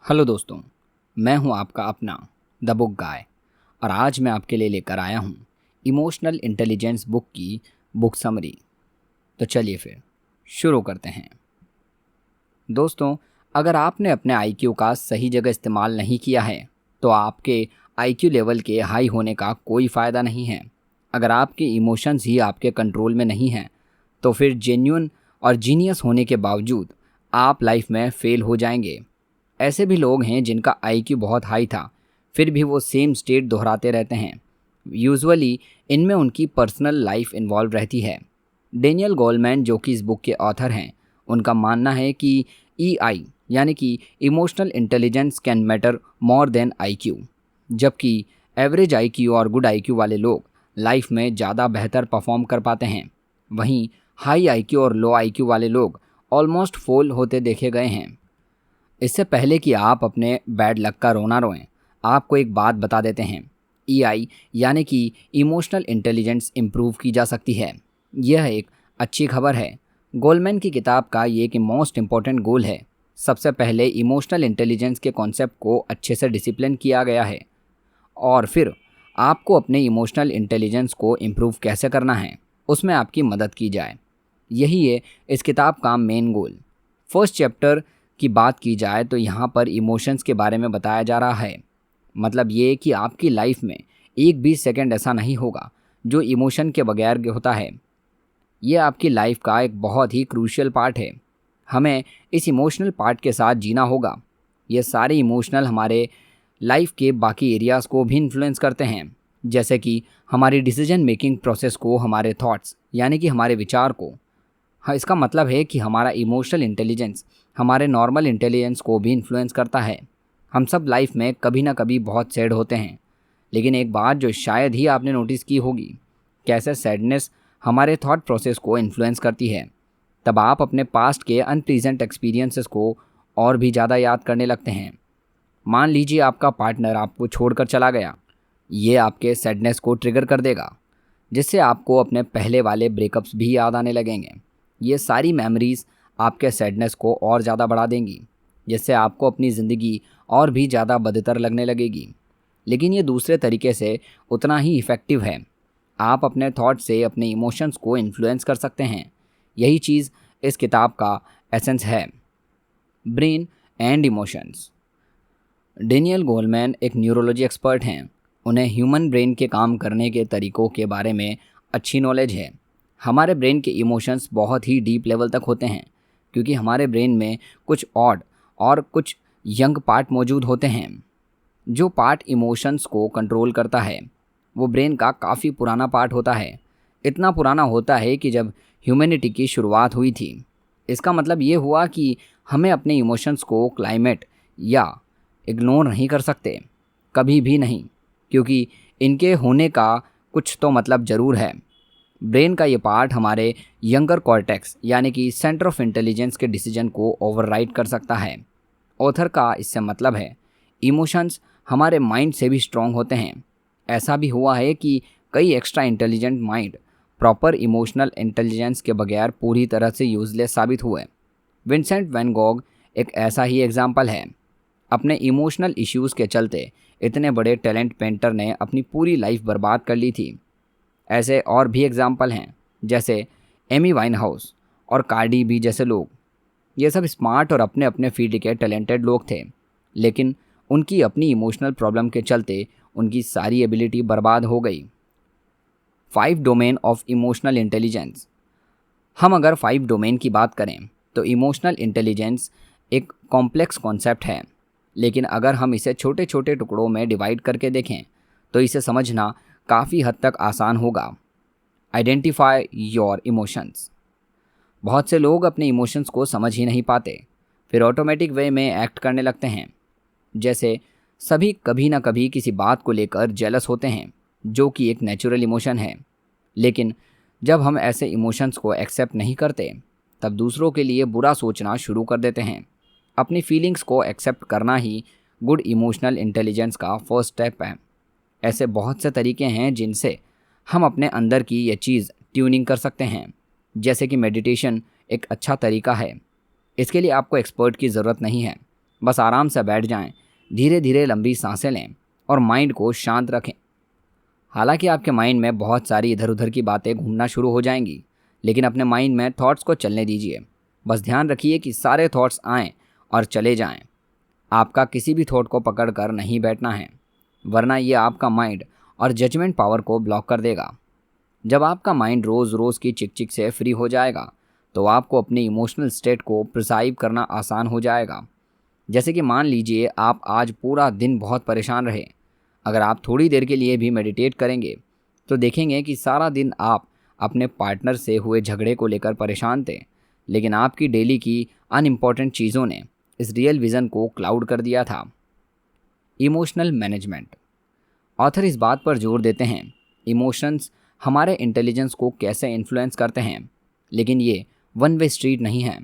Hello दोस्तों, मैं हूं आपका अपना द बुक गाय और आज मैं आपके लिए लेकर आया हूं इमोशनल इंटेलिजेंस बुक की बुक समरी। तो चलिए फिर शुरू करते हैं। दोस्तों, अगर आपने अपने आईक्यू का सही जगह इस्तेमाल नहीं किया है तो आपके आईक्यू लेवल के हाई होने का कोई फ़ायदा नहीं है। अगर आपके इमोशंस ही आपके कंट्रोल में नहीं हैं तो फिर जेन्युइन और जीनियस होने के बावजूद आप लाइफ में फेल हो जाएंगे। ऐसे भी लोग हैं जिनका आईक्यू बहुत हाई था, फिर भी वो सेम स्टेट दोहराते रहते हैं। यूजुअली इनमें उनकी पर्सनल लाइफ इन्वॉल्व रहती है। डेनियल गोलमैन, जो कि इस बुक के ऑथर हैं, उनका मानना है कि ईआई यानी कि emotional intelligence can matter more than IQ, जबकि एवरेज आईक्यू और गुड आईक्यू वाले लोग लाइफ में ज़्यादा बेहतर परफॉर्म कर पाते हैं। वहीं हाई आईक्यू और लो आईक्यू वाले लोग ऑलमोस्ट फेल होते देखे गए हैं। इससे पहले कि आप अपने बैड लक का रोना रोएं, आपको एक बात बता देते हैं। ईआई यानी कि इमोशनल इंटेलिजेंस इम्प्रूव की जा सकती है। यह एक अच्छी खबर है। गोलमैन की किताब का ये कि मोस्ट इम्पॉर्टेंट गोल है। सबसे पहले इमोशनल इंटेलिजेंस के कॉन्सेप्ट को अच्छे से डिसिप्लिन किया गया है और फिर आपको अपने इमोशनल इंटेलिजेंस को इम्प्रूव कैसे करना है उसमें आपकी मदद की जाए। यही है इस किताब का मेन गोल। फर्स्ट चैप्टर की बात की जाए तो यहाँ पर इमोशंस के बारे में बताया जा रहा है। मतलब ये कि आपकी लाइफ में एक भी सेकंड ऐसा नहीं होगा जो इमोशन के बगैर होता है। ये आपकी लाइफ का एक बहुत ही क्रूशियल पार्ट है। हमें इस इमोशनल पार्ट के साथ जीना होगा। ये सारे इमोशनल हमारे लाइफ के बाकी एरियाज़ को भी इन्फ्लुएंस करते हैं, जैसे कि हमारी डिसीजन मेकिंग प्रोसेस को, हमारे थॉट्स यानी कि हमारे विचार को। हाँ, इसका मतलब है कि हमारा इमोशनल इंटेलिजेंस हमारे नॉर्मल इंटेलिजेंस को भी इन्फ्लुएंस करता है। हम सब लाइफ में कभी ना कभी बहुत सैड होते हैं, लेकिन एक बात जो शायद ही आपने नोटिस की होगी, कैसे सैडनेस हमारे थॉट प्रोसेस को इन्फ्लुएंस करती है। तब आप अपने पास्ट के अनप्लीजेंट एक्सपीरियंसेस को और भी ज़्यादा याद करने लगते हैं। मान लीजिए आपका पार्टनर आपको छोड़कर चला गया, ये आपके सैडनेस को ट्रिगर कर देगा, जिससे आपको अपने पहले वाले ब्रेकअप्स भी याद आने लगेंगे। ये सारी मेमोरीज़ आपके सैडनेस को और ज़्यादा बढ़ा देंगी, जिससे आपको अपनी ज़िंदगी और भी ज़्यादा बदतर लगने लगेगी। लेकिन ये दूसरे तरीके से उतना ही इफ़ेक्टिव है। आप अपने थॉट से अपने इमोशंस को इन्फ्लुएंस कर सकते हैं। यही चीज़ इस किताब का एसेंस है। Brain and emotions. Daniel Goleman एक न्यूरोलॉजी एक्सपर्ट हैं। उन्हें ह्यूमन ब्रेन के काम करने के तरीक़ों के बारे में अच्छी नॉलेज है। हमारे ब्रेन के इमोशंस बहुत ही डीप लेवल तक होते हैं, क्योंकि हमारे ब्रेन में कुछ ऑड और कुछ यंग पार्ट मौजूद होते हैं। जो पार्ट इमोशंस को कंट्रोल करता है वो ब्रेन का काफ़ी पुराना पार्ट होता है। इतना पुराना होता है कि जब ह्यूमैनिटी की शुरुआत हुई थी। इसका मतलब ये हुआ कि हमें अपने इमोशंस को क्लाइमेट या इग्नोर नहीं कर सकते, कभी भी नहीं, क्योंकि इनके होने का कुछ तो मतलब ज़रूर है। ब्रेन का ये पार्ट हमारे यंगर कॉर्टेक्स यानी कि सेंटर ऑफ इंटेलिजेंस के डिसीजन को ओवरराइड कर सकता है। ऑथर का इससे मतलब है इमोशंस हमारे माइंड से भी स्ट्रॉन्ग होते हैं। ऐसा भी हुआ है कि कई extra intelligent mind proper emotional intelligence के बगैर पूरी तरह से यूजलेस साबित हुए। विंसेंट वैन गॉग एक ऐसा ही एग्जाम्पल है। अपने इमोशनल इश्यूज़ के चलते इतने बड़े टैलेंट पेंटर ने अपनी पूरी लाइफ बर्बाद कर ली थी। ऐसे और भी एग्जाम्पल हैं, जैसे एमी वाइनहाउस और कार्डी बी जैसे लोग। ये सब स्मार्ट और अपने अपने फील्ड के टैलेंटेड लोग थे, लेकिन उनकी अपनी इमोशनल प्रॉब्लम के चलते उनकी सारी एबिलिटी बर्बाद हो गई। 5 डोमेन ऑफ इमोशनल इंटेलिजेंस। हम अगर 5 डोमेन की बात करें तो इमोशनल इंटेलिजेंस एक कॉम्प्लेक्स कॉन्सेप्ट है, लेकिन अगर हम इसे छोटे छोटे टुकड़ों में डिवाइड करके देखें तो इसे समझना काफ़ी हद तक आसान होगा। Identify your emotions. बहुत से लोग अपने इमोशंस को समझ ही नहीं पाते, फिर ऑटोमेटिक वे में एक्ट करने लगते हैं। जैसे सभी कभी ना कभी किसी बात को लेकर जेलस होते हैं, जो कि एक नेचुरल इमोशन है। लेकिन जब हम ऐसे इमोशंस को एक्सेप्ट नहीं करते, तब दूसरों के लिए बुरा सोचना शुरू कर देते हैं। अपनी फीलिंग्स को एक्सेप्ट करना ही गुड इमोशनल इंटेलिजेंस का फर्स्ट स्टेप है। ऐसे बहुत से तरीके हैं जिनसे हम अपने अंदर की ये चीज़ ट्यूनिंग कर सकते हैं, जैसे कि मेडिटेशन एक अच्छा तरीका है। इसके लिए आपको एक्सपर्ट की ज़रूरत नहीं है। बस आराम से बैठ जाएं, धीरे धीरे लंबी सांसें लें और माइंड को शांत रखें। हालांकि आपके माइंड में बहुत सारी इधर उधर की बातें घूमना शुरू हो जाएंगी, लेकिन अपने माइंड में थॉट्स को चलने दीजिए। बस ध्यान रखिए कि सारे थॉट्स आएँ और चले जाएं। आपका किसी भी थॉट को पकड़ कर नहीं बैठना है, वरना ये आपका माइंड और जजमेंट पावर को ब्लॉक कर देगा। जब आपका माइंड रोज़ रोज़ की चिक चिक से फ्री हो जाएगा तो आपको अपनी इमोशनल स्टेट को प्रिसाइव करना आसान हो जाएगा। जैसे कि मान लीजिए आप आज पूरा दिन बहुत परेशान रहे, अगर आप थोड़ी देर के लिए भी मेडिटेट करेंगे तो देखेंगे कि सारा दिन आप अपने पार्टनर से हुए झगड़े को लेकर परेशान थे, लेकिन आपकी डेली की अनइम्पॉर्टेंट चीज़ों ने इस रियल विज़न को क्लाउड कर दिया था। Emotional management. ऑथर इस बात पर जोर देते हैं इमोशंस हमारे इंटेलिजेंस को कैसे इन्फ्लुएंस करते हैं, लेकिन ये वन वे स्ट्रीट नहीं है।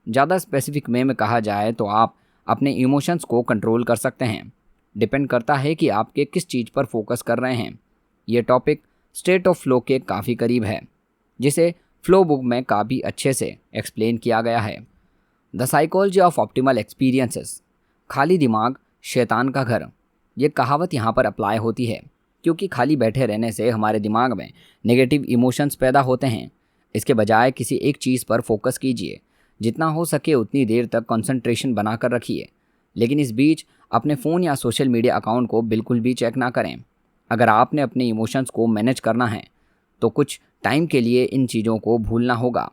ज़्यादा स्पेसिफिक वे में कहा जाए तो आप अपने इमोशंस को कंट्रोल कर सकते हैं। डिपेंड करता है कि आपके किस चीज़ पर फोकस कर रहे हैं। ये टॉपिक स्टेट ऑफ फ्लो के काफ़ी करीब है, जिसे फ्लो बुक में काफ़ी अच्छे से एक्सप्लेन किया गया है। The psychology of optimal experiences. खाली दिमाग शैतान का घर, ये कहावत यहाँ पर अप्लाई होती है क्योंकि खाली बैठे रहने से हमारे दिमाग में नेगेटिव इमोशंस पैदा होते हैं। इसके बजाय किसी एक चीज़ पर फोकस कीजिए, जितना हो सके उतनी देर तक कंसंट्रेशन बनाकर रखिए, लेकिन इस बीच अपने फ़ोन या सोशल मीडिया अकाउंट को बिल्कुल भी चेक ना करें। अगर आपने अपने इमोशंस को मैनेज करना है तो कुछ टाइम के लिए इन चीज़ों को भूलना होगा।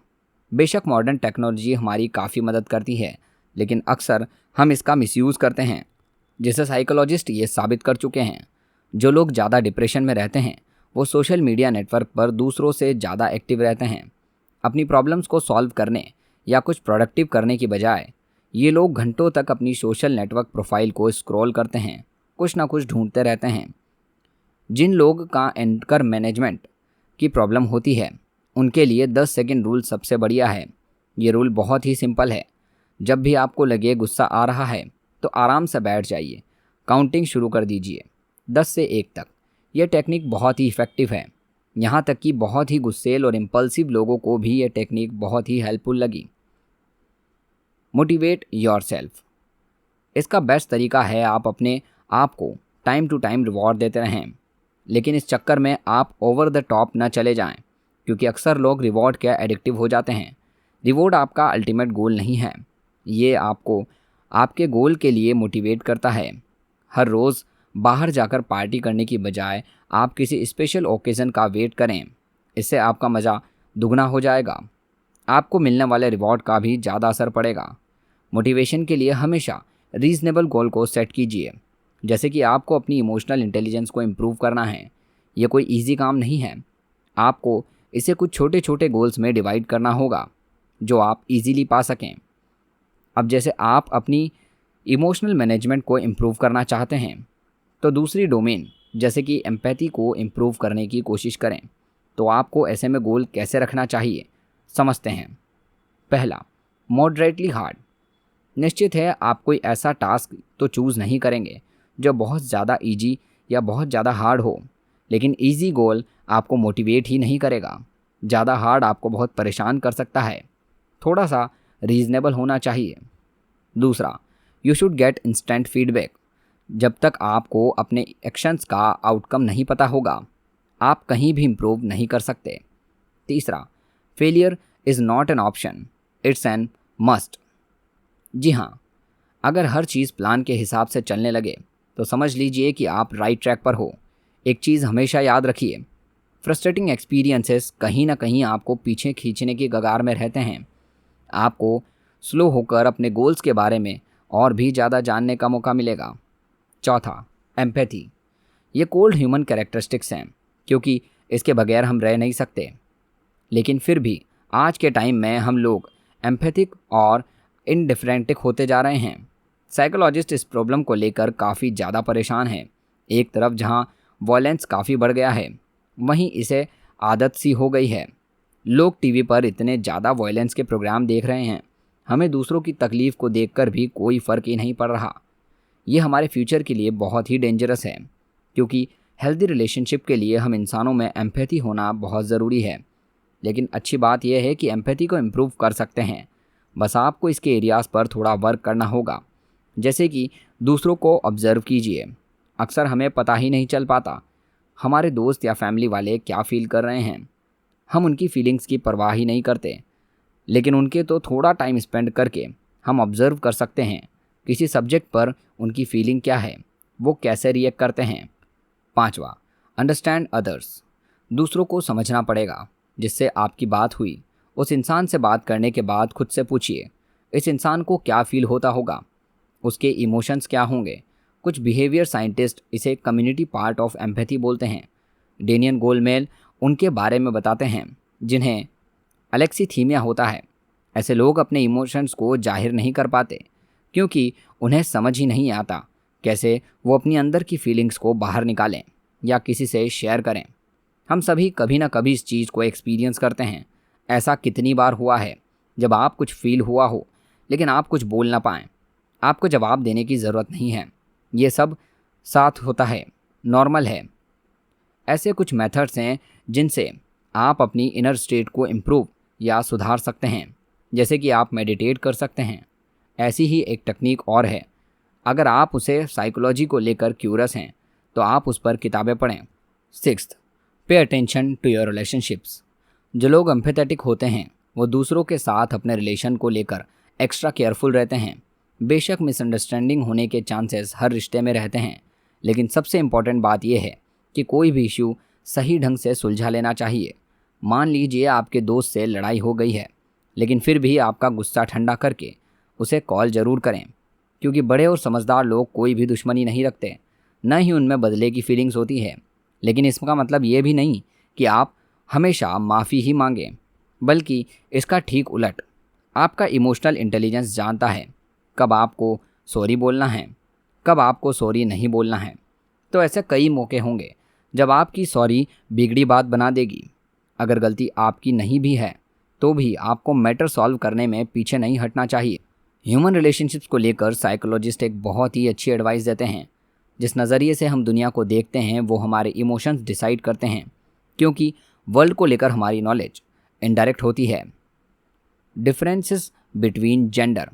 बेशक मॉडर्न टेक्नोलॉजी हमारी काफ़ी मदद करती है, लेकिन अक्सर हम इसका मिसयूज़ करते हैं। जैसे साइकोलॉजिस्ट ये साबित कर चुके हैं, जो लोग ज़्यादा डिप्रेशन में रहते हैं वो सोशल मीडिया नेटवर्क पर दूसरों से ज़्यादा एक्टिव रहते हैं। अपनी प्रॉब्लम्स को सॉल्व करने या कुछ प्रोडक्टिव करने की बजाय ये लोग घंटों तक अपनी सोशल नेटवर्क प्रोफाइल को स्क्रॉल करते हैं, कुछ ना कुछ ढूंढते रहते हैं। जिन लोग का एंकर मैनेजमेंट की प्रॉब्लम होती है उनके लिए 10 सेकंड रूल सबसे बढ़िया है। ये रूल बहुत ही सिंपल है। जब भी आपको लगे गुस्सा आ रहा है तो आराम से बैठ जाइए, काउंटिंग शुरू कर दीजिए 10 से 1 तक। यह टेक्निक बहुत ही इफ़ेक्टिव है, यहाँ तक कि बहुत ही गुस्सेल और इम्पल्सिव लोगों को भी यह टेक्निक बहुत ही हेल्पफुल लगी। Motivate yourself. इसका बेस्ट तरीका है आप अपने आप को टाइम टू टाइम रिवॉर्ड देते रहें, लेकिन इस चक्कर में आप ओवर द टॉप ना चले जाएं, क्योंकि अक्सर लोग रिवॉर्ड के एडिक्टिव हो जाते हैं। रिवॉर्ड आपका अल्टीमेट गोल नहीं है, ये आपको आपके गोल के लिए मोटिवेट करता है। हर रोज़ बाहर जाकर पार्टी करने की बजाय आप किसी स्पेशल ओकेज़न का वेट करें, इससे आपका मज़ा दुगना हो जाएगा। आपको मिलने वाले रिवॉर्ड का भी ज़्यादा असर पड़ेगा। मोटिवेशन के लिए हमेशा रीज़नेबल गोल को सेट कीजिए, जैसे कि आपको अपनी इमोशनल इंटेलिजेंस को इम्प्रूव करना है। यह कोई इजी काम नहीं है, आपको इसे कुछ छोटे छोटे गोल्स में डिवाइड करना होगा जो आप इजीली पा सकें। अब जैसे आप अपनी इमोशनल मैनेजमेंट को इम्प्रूव करना चाहते हैं तो दूसरी डोमेन जैसे कि एम्पैथी को इम्प्रूव करने की कोशिश करें। तो आपको ऐसे में गोल कैसे रखना चाहिए समझते हैं। पहला, मॉडरेटली हार्ड। निश्चित है आप कोई ऐसा टास्क तो चूज़ नहीं करेंगे जो बहुत ज़्यादा ईजी या बहुत ज़्यादा हार्ड हो, लेकिन ईजी गोल आपको मोटिवेट ही नहीं करेगा। ज़्यादा हार्ड आपको बहुत परेशान कर सकता है। थोड़ा सा रीज़नेबल होना चाहिए। दूसरा, you should get instant feedback. जब तक आपको अपने एक्शंस का आउटकम नहीं पता होगा आप कहीं भी इम्प्रूव नहीं कर सकते। तीसरा, failure is not an option, it's a must. जी हाँ, अगर हर चीज़ प्लान के हिसाब से चलने लगे तो समझ लीजिए कि आप राइट ट्रैक पर हो। एक चीज़ हमेशा याद रखिए, फ्रस्ट्रेटिंग एक्सपीरियंसेस कहीं ना कहीं आपको पीछे खींचने की कगार में रहते हैं। आपको स्लो होकर अपने गोल्स के बारे में और भी ज़्यादा जानने का मौका मिलेगा। चौथा, एम्पैथी। ये कोल्ड ह्यूमन कैरेक्टरिस्टिक्स हैं, क्योंकि इसके बगैर हम रह नहीं सकते। लेकिन फिर भी आज के टाइम में हम लोग एम्पैथिक और इनडिफरेंटिक होते जा रहे हैं। साइकोलॉजिस्ट इस प्रॉब्लम को लेकर काफ़ी ज़्यादा परेशान हैं। एक तरफ जहाँ वॉयलेंस काफ़ी बढ़ गया है, वहीं इसे आदत सी हो गई है। लोग टीवी पर इतने ज़्यादा वॉयलेंस के प्रोग्राम देख रहे हैं, हमें दूसरों की तकलीफ़ को देखकर भी कोई फ़र्क ही नहीं पड़ रहा। ये हमारे फ्यूचर के लिए बहुत ही डेंजरस है, क्योंकि हेल्दी रिलेशनशिप के लिए हम इंसानों में एम्पैथी होना बहुत ज़रूरी है। लेकिन अच्छी बात यह है कि एम्पैथी को इम्प्रूव कर सकते हैं, बस आपको इसके एरियाज़ पर थोड़ा वर्क करना होगा। जैसे कि दूसरों को ऑब्जर्व कीजिए। अक्सर हमें पता ही नहीं चल पाता हमारे दोस्त या फैमिली वाले क्या फील कर रहे हैं। हम उनकी फीलिंग्स की परवाह ही नहीं करते, लेकिन उनके तो थोड़ा टाइम स्पेंड करके हम ऑब्जर्व कर सकते हैं किसी सब्जेक्ट पर उनकी फीलिंग क्या है, वो कैसे रिएक्ट करते हैं। पांचवा, अंडरस्टैंड अदर्स। दूसरों को समझना पड़ेगा। जिससे आपकी बात हुई, उस इंसान से बात करने के बाद खुद से पूछिए इस इंसान को क्या फील होता होगा, उसके इमोशंस क्या होंगे। कुछ बिहेवियर साइंटिस्ट इसे कम्युनिटी पार्ट ऑफ एम्पैथी बोलते हैं। डेनियल गोलमेल उनके बारे में बताते हैं जिन्हें अलेक्सीथीमिया होता है। ऐसे लोग अपने इमोशंस को जाहिर नहीं कर पाते क्योंकि उन्हें समझ ही नहीं आता कैसे वो अपनी अंदर की फीलिंग्स को बाहर निकालें या किसी से शेयर करें। हम सभी कभी ना कभी इस चीज़ को एक्सपीरियंस करते हैं। ऐसा कितनी बार हुआ है जब आप कुछ फील हुआ हो लेकिन आप कुछ बोल ना पाएँ। आपको जवाब देने की ज़रूरत नहीं है, ये सब साथ होता है, नॉर्मल है। ऐसे कुछ मेथड्स हैं जिनसे आप अपनी इनर स्टेट को इम्प्रूव या सुधार सकते हैं, जैसे कि आप मेडिटेट कर सकते हैं। ऐसी ही एक टेक्निक और है। अगर आप उसे साइकोलॉजी को लेकर क्यूरियस हैं तो आप उस पर किताबें पढ़ें। Sixth, pay attention to your relationships. जो लोग एम्पैथेटिक होते हैं वो दूसरों के साथ अपने रिलेशन को लेकर एक्स्ट्रा केयरफुल रहते हैं। बेशक मिसअंडरस्टैंडिंग होने के चांसेस हर रिश्ते में रहते हैं, लेकिन सबसे इम्पॉर्टेंट बात यह है कि कोई भी इश्यू सही ढंग से सुलझा लेना चाहिए। मान लीजिए आपके दोस्त से लड़ाई हो गई है, लेकिन फिर भी आपका गुस्सा ठंडा करके उसे कॉल ज़रूर करें, क्योंकि बड़े और समझदार लोग कोई भी दुश्मनी नहीं रखते, न ही उनमें बदले की फीलिंग्स होती है। लेकिन इसका मतलब ये भी नहीं कि आप हमेशा माफ़ी ही मांगें, बल्कि इसका ठीक उलट। आपका इमोशनल इंटेलिजेंस जानता है कब आपको सॉरी बोलना है, कब आपको सॉरी नहीं बोलना है। तो ऐसे कई मौके होंगे जब आपकी सॉरी बिगड़ी बात बना देगी। अगर गलती आपकी नहीं भी है तो भी आपको मैटर सॉल्व करने में पीछे नहीं हटना चाहिए। ह्यूमन रिलेशनशिप्स को लेकर साइकोलॉजिस्ट एक बहुत ही अच्छी एडवाइस देते हैं। जिस नज़रिए से हम दुनिया को देखते हैं वो हमारे इमोशंस डिसाइड करते हैं, क्योंकि वर्ल्ड को लेकर हमारी नॉलेज इनडायरेक्ट होती है। Differences between gender.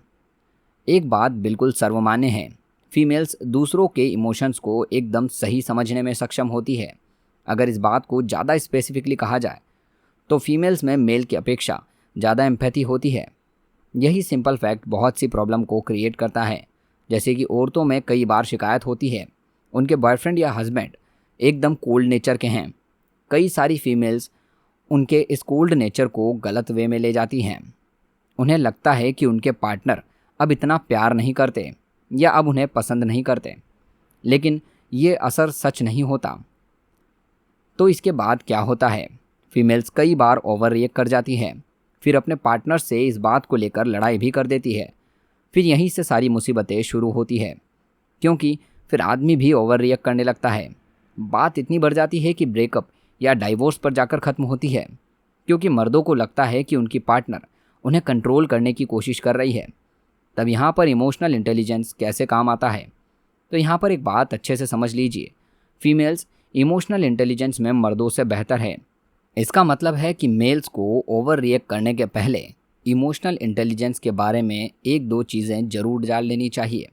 एक बात बिल्कुल सर्वमान्य है, फीमेल्स दूसरों के इमोशंस को एकदम सही समझने में सक्षम होती है। अगर इस बात को ज़्यादा स्पेसिफिकली कहा जाए तो फीमेल्स में मेल की अपेक्षा ज़्यादा एम्पैथी होती है। यही सिंपल फैक्ट बहुत सी प्रॉब्लम को क्रिएट करता है। जैसे कि औरतों में कई बार शिकायत होती है उनके बॉयफ्रेंड या हस्बैंड एकदम कोल्ड नेचर के हैं। कई सारी फीमेल्स उनके इस कोल्ड नेचर को गलत वे में ले जाती हैं। उन्हें लगता है कि उनके पार्टनर अब इतना प्यार नहीं करते या अब उन्हें पसंद नहीं करते, लेकिन ये असर सच नहीं होता। तो इसके बाद क्या होता है, फीमेल्स कई बार ओवर रिएक्ट कर जाती है, फिर अपने पार्टनर से इस बात को लेकर लड़ाई भी कर देती है। फिर यहीं से सारी मुसीबतें शुरू होती है, क्योंकि फिर आदमी भी ओवर रिएक्ट करने लगता है। बात इतनी बढ़ जाती है कि ब्रेकअप या डाइवोर्स पर जाकर ख़त्म होती है, क्योंकि मर्दों को लगता है कि उनकी पार्टनर उन्हें कंट्रोल करने की कोशिश कर रही है। तब यहाँ पर इमोशनल इंटेलिजेंस कैसे काम आता है, तो यहाँ पर एक बात अच्छे से समझ लीजिए। फीमेल्स इमोशनल इंटेलिजेंस में मर्दों से बेहतर है। इसका मतलब है कि मेल्स को ओवर रिएक्ट करने के पहले इमोशनल इंटेलिजेंस के बारे में एक दो चीज़ें ज़रूर जान लेनी चाहिए।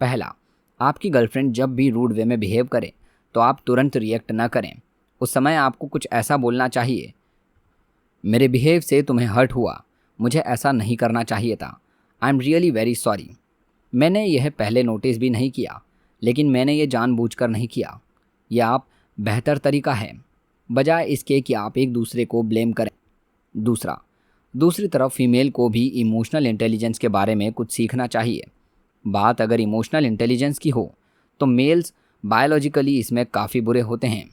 पहला, आपकी गर्लफ्रेंड जब भी रूड वे में बिहेव करे तो आप तुरंत रिएक्ट ना करें। उस समय आपको कुछ ऐसा बोलना चाहिए, मेरे बिहेव से तुम्हें हर्ट हुआ, मुझे ऐसा नहीं करना चाहिए था, I am really very sorry. मैंने यह पहले नोटिस भी नहीं किया, लेकिन मैंने ये जानबूझकर नहीं किया। यह आप बेहतर तरीका है, बजाय इसके कि आप एक दूसरे को ब्लेम करें। दूसरी तरफ फीमेल को भी इमोशनल इंटेलिजेंस के बारे में कुछ सीखना चाहिए। बात अगर इमोशनल इंटेलिजेंस की हो तो मेल्स बायोलॉजिकली इसमें काफ़ी बुरे होते हैं,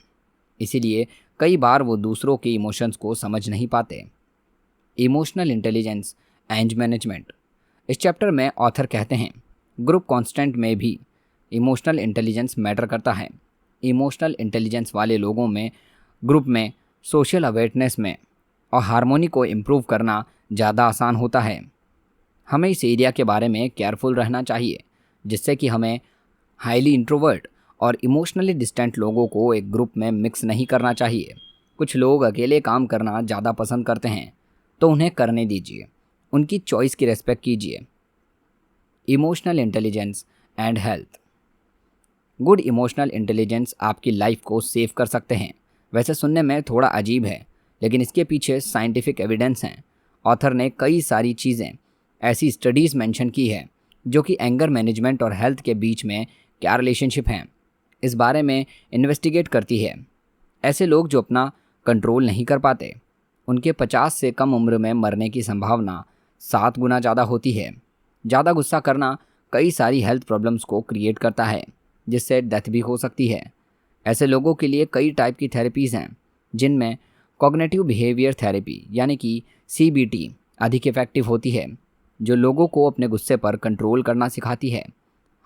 इसीलिए कई बार वो दूसरों के इमोशंस को समझ नहीं पाते। Emotional intelligence and management. इस चैप्टर में ऑथर कहते हैं ग्रुप कॉन्स्टेंट में भी इमोशनल इंटेलिजेंस मैटर करता है। इमोशनल इंटेलिजेंस वाले लोगों में ग्रुप में सोशल अवेयरनेस में और हार्मोनी को इम्प्रूव करना ज़्यादा आसान होता है। हमें इस एरिया के बारे में केयरफुल रहना चाहिए, जिससे कि हमें हाईली इंट्रोवर्ट और इमोशनली डिस्टेंट लोगों को एक ग्रुप में मिक्स नहीं करना चाहिए। कुछ लोग अकेले काम करना ज़्यादा पसंद करते हैं, तो उन्हें करने दीजिए, उनकी चॉइस की रेस्पेक्ट कीजिए। Emotional intelligence and health. Good emotional intelligence आपकी लाइफ को सेव कर सकते हैं। वैसे सुनने में थोड़ा अजीब है, लेकिन इसके पीछे साइंटिफिक एविडेंस हैं। ऑथर ने कई सारी चीज़ें, ऐसी स्टडीज़ मेंशन की है जो कि एंगर मैनेजमेंट और हेल्थ के बीच में क्या रिलेशनशिप हैं, इस बारे में इन्वेस्टिगेट करती है। ऐसे लोग जो अपना कंट्रोल नहीं कर पाते, उनके 50 से कम उम्र में मरने की संभावना 7 गुना ज़्यादा होती है। ज़्यादा गुस्सा करना कई सारी हेल्थ प्रॉब्लम्स को क्रिएट करता है, जिससे डेथ भी हो सकती है। ऐसे लोगों के लिए कई टाइप की थेरेपीज़ हैं, जिनमें कॉग्निटिव बिहेवियर थेरेपी यानी कि CBT अधिक इफ़ेक्टिव होती है, जो लोगों को अपने गुस्से पर कंट्रोल करना सिखाती है।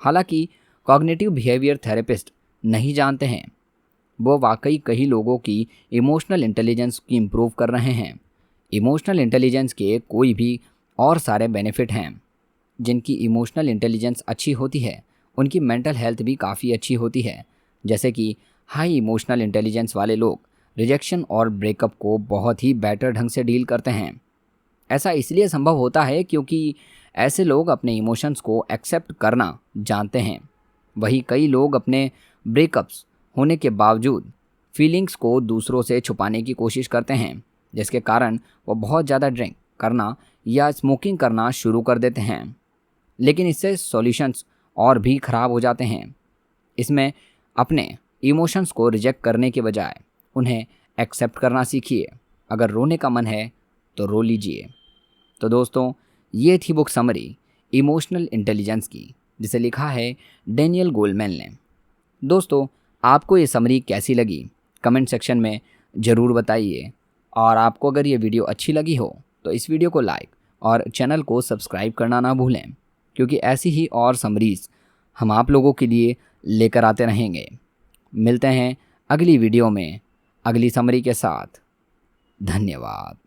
हालांकि कॉग्निटिव बिहेवियर थेरेपिस्ट नहीं जानते हैं वो वाकई कई लोगों की इमोशनल इंटेलिजेंस की इम्प्रूव कर रहे हैं। इमोशनल इंटेलिजेंस के कोई भी और सारे बेनिफिट हैं। जिनकी इमोशनल इंटेलिजेंस अच्छी होती है, उनकी मेंटल हेल्थ भी काफ़ी अच्छी होती है। जैसे कि हाई इमोशनल इंटेलिजेंस वाले लोग रिजेक्शन और ब्रेकअप को बहुत ही बेटर ढंग से डील करते हैं। ऐसा इसलिए संभव होता है क्योंकि ऐसे लोग अपने इमोशंस को एक्सेप्ट करना जानते हैं। वहीं कई लोग अपने ब्रेकअप्स होने के बावजूद फीलिंग्स को दूसरों से छुपाने की कोशिश करते हैं, जिसके कारण वो बहुत ज़्यादा ड्रिंक करना या स्मोकिंग करना शुरू कर देते हैं। लेकिन इससे सॉल्यूशंस और भी ख़राब हो जाते हैं। इसमें अपने इमोशंस को रिजेक्ट करने के बजाय उन्हें एक्सेप्ट करना सीखिए। अगर रोने का मन है तो रो लीजिए। तो दोस्तों, ये थी बुक समरी इमोशनल इंटेलिजेंस की, जिसे लिखा है डेनियल गोलमैन ने। दोस्तों, आपको ये समरी कैसी लगी कमेंट सेक्शन में ज़रूर बताइए। और आपको अगर ये वीडियो अच्छी लगी हो तो इस वीडियो को लाइक और चैनल को सब्सक्राइब करना ना भूलें, क्योंकि ऐसी ही और समरीज़ हम आप लोगों के लिए लेकर आते रहेंगे। मिलते हैं अगली वीडियो में अगली समरी के साथ। धन्यवाद।